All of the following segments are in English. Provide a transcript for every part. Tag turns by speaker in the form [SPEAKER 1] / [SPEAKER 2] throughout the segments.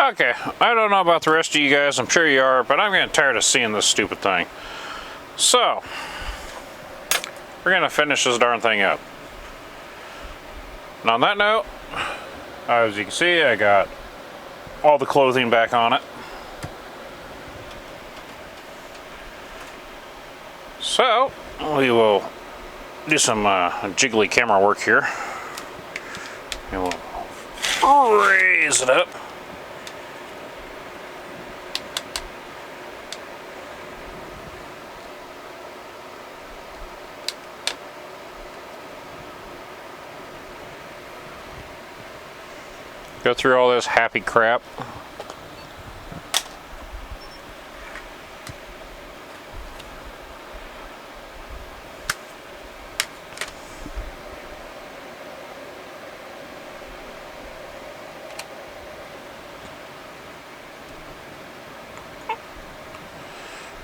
[SPEAKER 1] Okay, I don't know about the rest of you guys, I'm sure you are, but I'm getting tired of seeing this stupid thing. So, we're gonna finish this darn thing up. And on that note, as you can see, I got all the clothing back on it. So, we will do some jiggly camera work here. And we'll raise it up. Go through all this happy crap.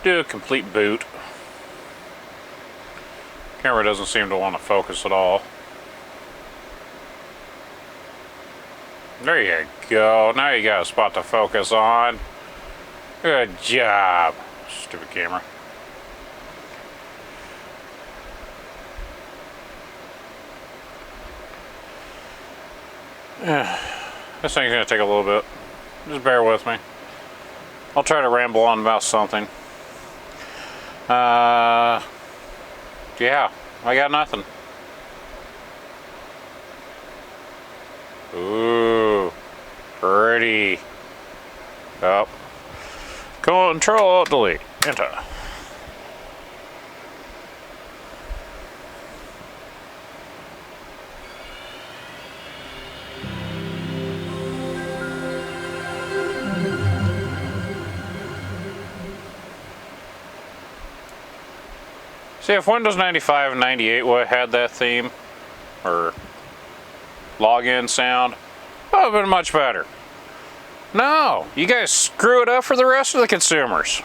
[SPEAKER 1] Do a complete boot. Camera doesn't seem to want to focus at all. There you go. Now you got a spot to focus on. Good job. Stupid camera. This thing's gonna take a little bit. Just bear with me. I'll try to ramble on about something. Yeah, I got nothing. Ooh, pretty. Oh. Control-Alt-Delete. Enter. See, if Windows 95 and 98 would have had that theme, or login sound, that would have been much better. No, you guys screw it up for the rest of the consumers.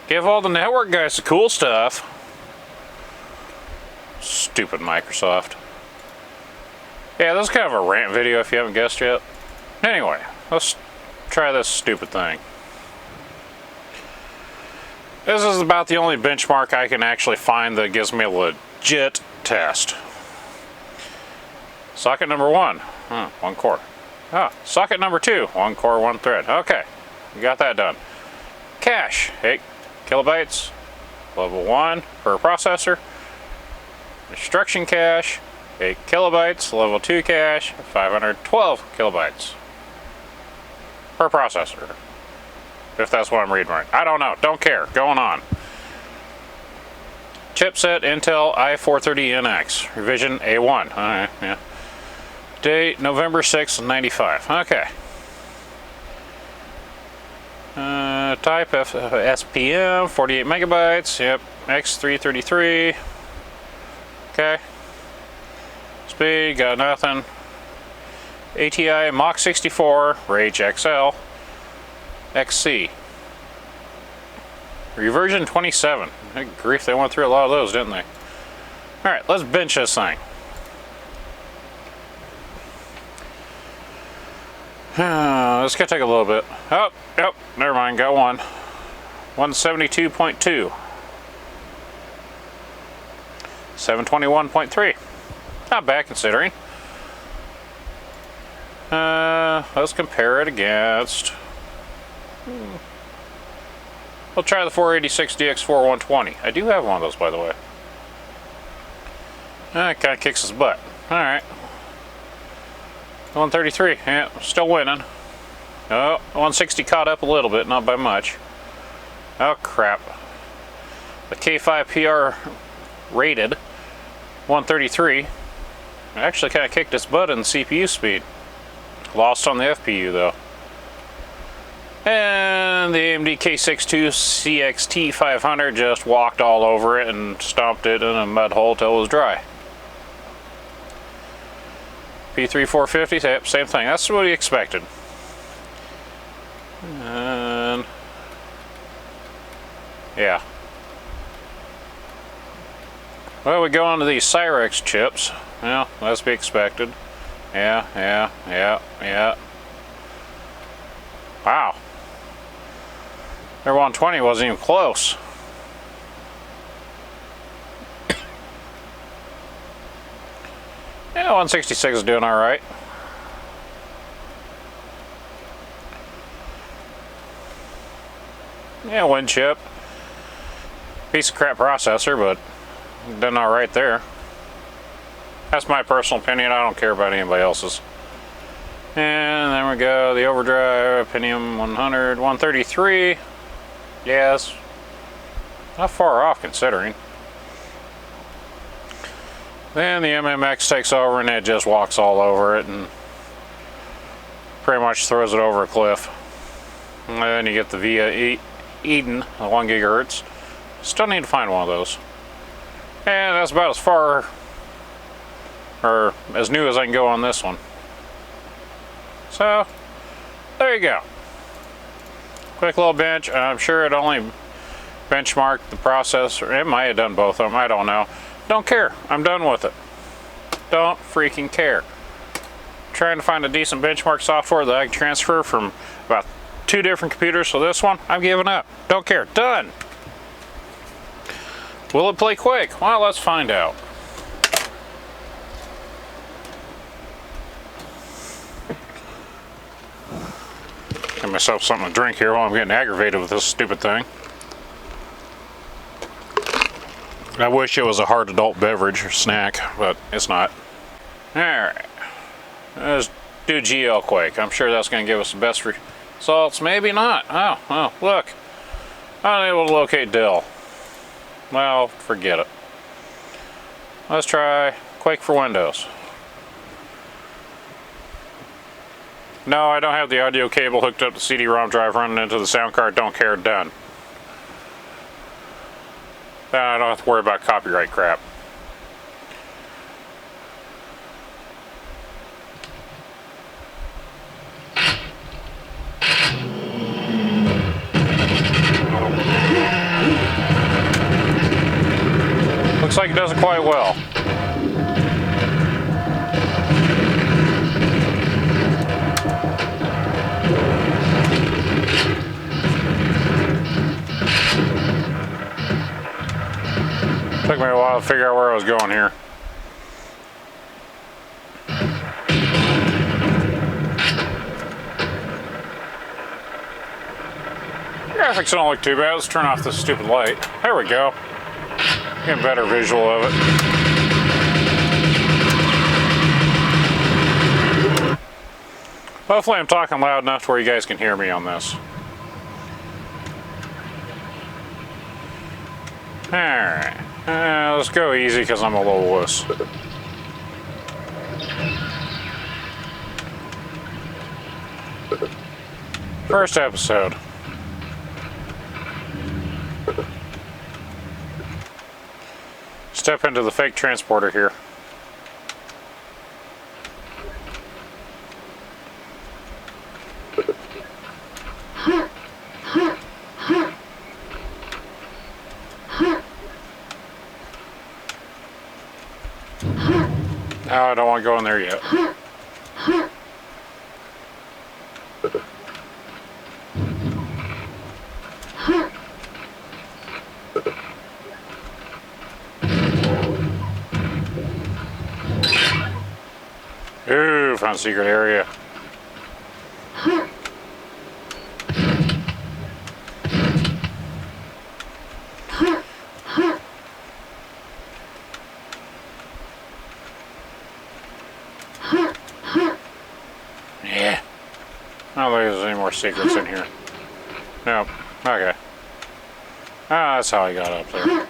[SPEAKER 1] Give all the network guys the cool stuff. Stupid Microsoft. Yeah, this is kind of a rant video if you haven't guessed yet. Anyway, let's try this stupid thing. This is about the only benchmark I can actually find that gives me a legit test. Socket number 1, 1 core. Socket number 2, 1 core, 1 thread. Okay, we got that done. Cache, 8 kilobytes, level 1 per processor. Instruction cache, 8 kilobytes, level 2 cache, 512 kilobytes per processor. If that's what I'm reading right. I don't know, don't care, going on. Chipset Intel i430NX, revision A1. Alright, yeah. Date November 6th, 95. Okay. Type SPM, 48 megabytes. Yep. X333. Okay. Speed, got nothing. ATI Mach 64, Rage XL, XC. Reversion 27. Good grief, they went through a lot of those, didn't they? Alright, let's bench this thing. This could take a little bit. Oh, yep, never mind, got one. 172.2. 721.3. Not bad considering. Let's compare it against. We'll try the 486DX4 120. I do have one of those, by the way. It kind of kicks his butt. Alright. 133. Yeah, still winning. Oh, 160 caught up a little bit, not by much. Oh, crap. The K5 PR rated 133. Actually kind of kicked its butt in the CPU speed. Lost on the FPU, though. And the AMD K62 CXT 500 just walked all over it and stomped it in a mud hole till it was dry. P3 450, yep, same thing. That's what we expected. And yeah. Well, we go on to these Cyrex chips. Well, that's to be expected. Yeah. Wow. Their 120 wasn't even close. Yeah, 166 is doing all right. Yeah, wind chip. Piece of crap processor, but done all right there. That's my personal opinion. I don't care about anybody else's. And then we go the overdrive, Pentium 100, 133. Yes, not far off considering. Then the MMX takes over and it just walks all over it and pretty much throws it over a cliff. And then you get the Via Eden, 1 gigahertz. Still need to find one of those. And that's about as far or as new as I can go on this one. So, there you go. Quick little bench. I'm sure it only benchmarked the processor. It might have done both of them. I don't know. Don't care. I'm done with it. Don't freaking care. Trying to find a decent benchmark software that I can transfer from about 2 different computers to this one. I'm giving up. Don't care. Done. Will it play Quake? Well, let's find out. Get myself something to drink here while I'm getting aggravated with this stupid thing. I wish it was a hard adult beverage or snack, but it's not. Alright. Let's do GL Quake. I'm sure that's going to give us the best results. Maybe not. Oh, look. Unable to locate Dell. Well, forget it. Let's try Quake for Windows. No, I don't have the audio cable hooked up to CD-ROM drive running into the sound card. Don't care. Done. Then I don't have to worry about copyright crap. Looks like it does it quite well. Took me a while to figure out where I was going here. Graphics don't look too bad. Let's turn off this stupid light. There we go. Get a better visual of it. Hopefully I'm talking loud enough to where you guys can hear me on this. Alright. Let's go easy because I'm a little wuss. First episode. Step into the fake transporter here. No, I don't want to go in there yet. Ooh, found a secret area. Yeah. I don't think there's any more secrets in here. Nope. Okay. Ah, that's how I got up there.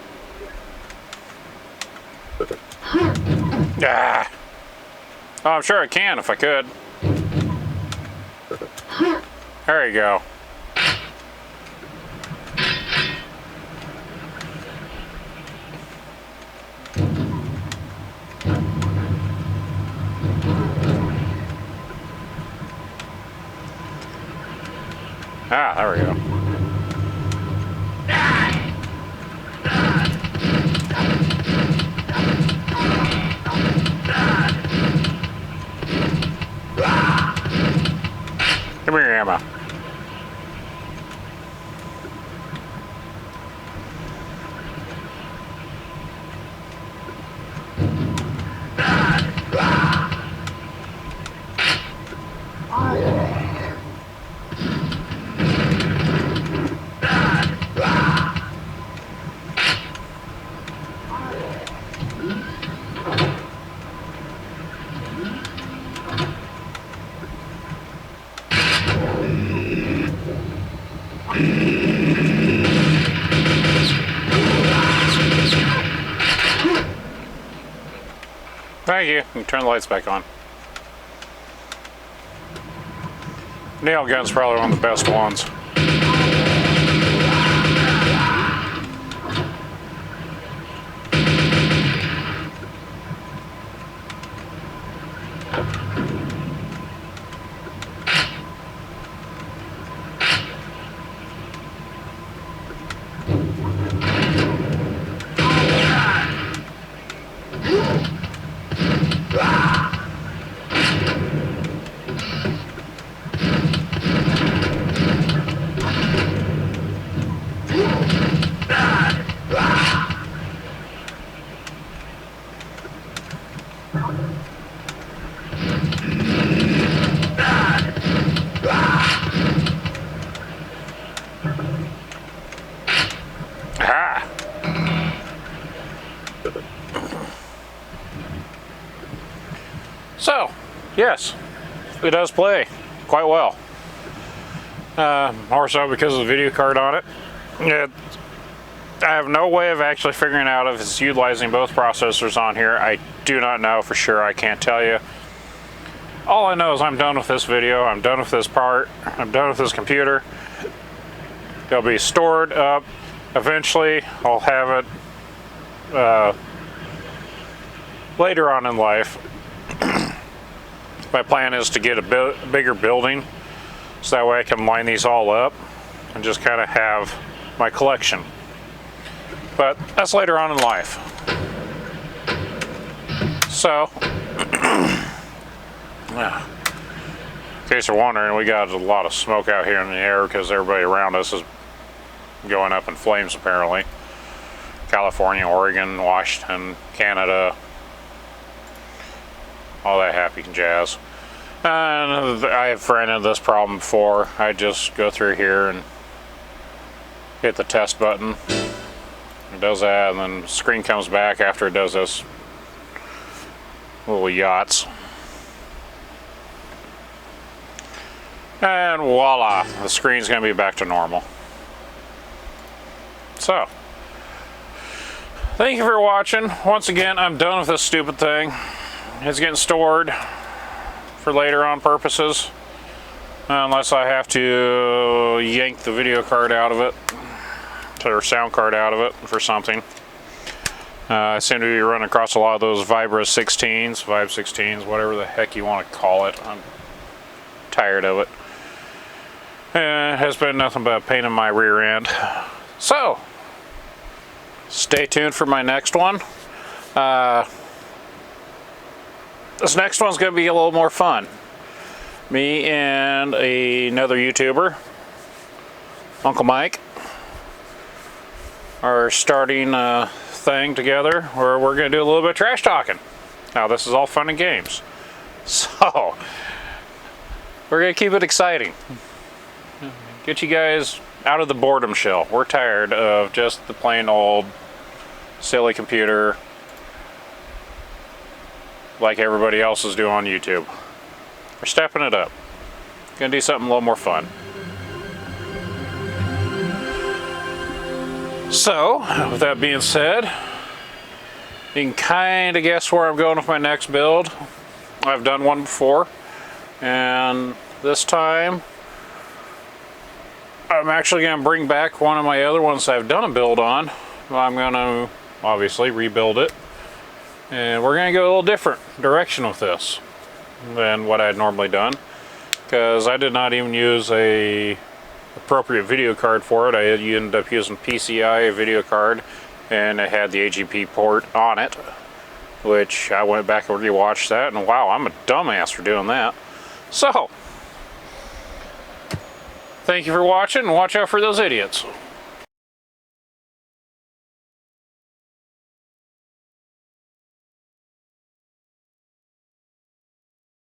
[SPEAKER 1] Ah. Oh, I'm sure I can if I could. There you go. Ah, there we go. Give me your ammo. Thank you. You can turn the lights back on. Nail gun's probably one of the best ones. So, yes, it does play quite well. More so because of the video card on it. I have no way of actually figuring out if it's utilizing both processors on here. I do not know for sure. I can't tell you. All I know is I'm done with this video. I'm done with this part. I'm done with this computer. It'll be stored up. Eventually, I'll have it later on in life. My plan is to get a bigger building, so that way I can line these all up and just kind of have my collection. But that's later on in life. So, in case you're wondering, we got a lot of smoke out here in the air because everybody around us is going up in flames apparently. California, Oregon, Washington, Canada, all that happy jazz. And I have ran into this problem before. I just go through here and hit the test button. It does that, and then the screen comes back after it does this little yachts. And voila, the screen's gonna be back to normal. So, thank you for watching. Once again, I'm done with this stupid thing. It's getting stored for later on purposes, unless I have to yank the video card out of it, or sound card out of it for something. I seem to be running across a lot of those Vibe 16s, whatever the heck you want to call it. I'm tired of it. It has been nothing but a pain in my rear end. So, stay tuned for my next one. This next one's going to be a little more fun. Me and another YouTuber, Uncle Mike, are starting a thing together where we're going to do a little bit of trash talking. Now, this is all fun and games. So, we're going to keep it exciting. Get you guys out of the boredom shell. We're tired of just the plain old silly computer like everybody else is doing on YouTube. We're stepping it up. Gonna do something a little more fun. So, with that being said, you can kind of guess where I'm going with my next build. I've done one before, and this time I'm actually going to bring back one of my other ones I've done a build on. I'm going to obviously rebuild it, and we're going to go a little different direction with this than what I had normally done, because I did not even use a appropriate video card for it. I ended up using PCI video card, and it had the AGP port on it, which I went back and rewatched that, and wow, I'm a dumbass for doing that. So, thank you for watching, and watch out for those idiots.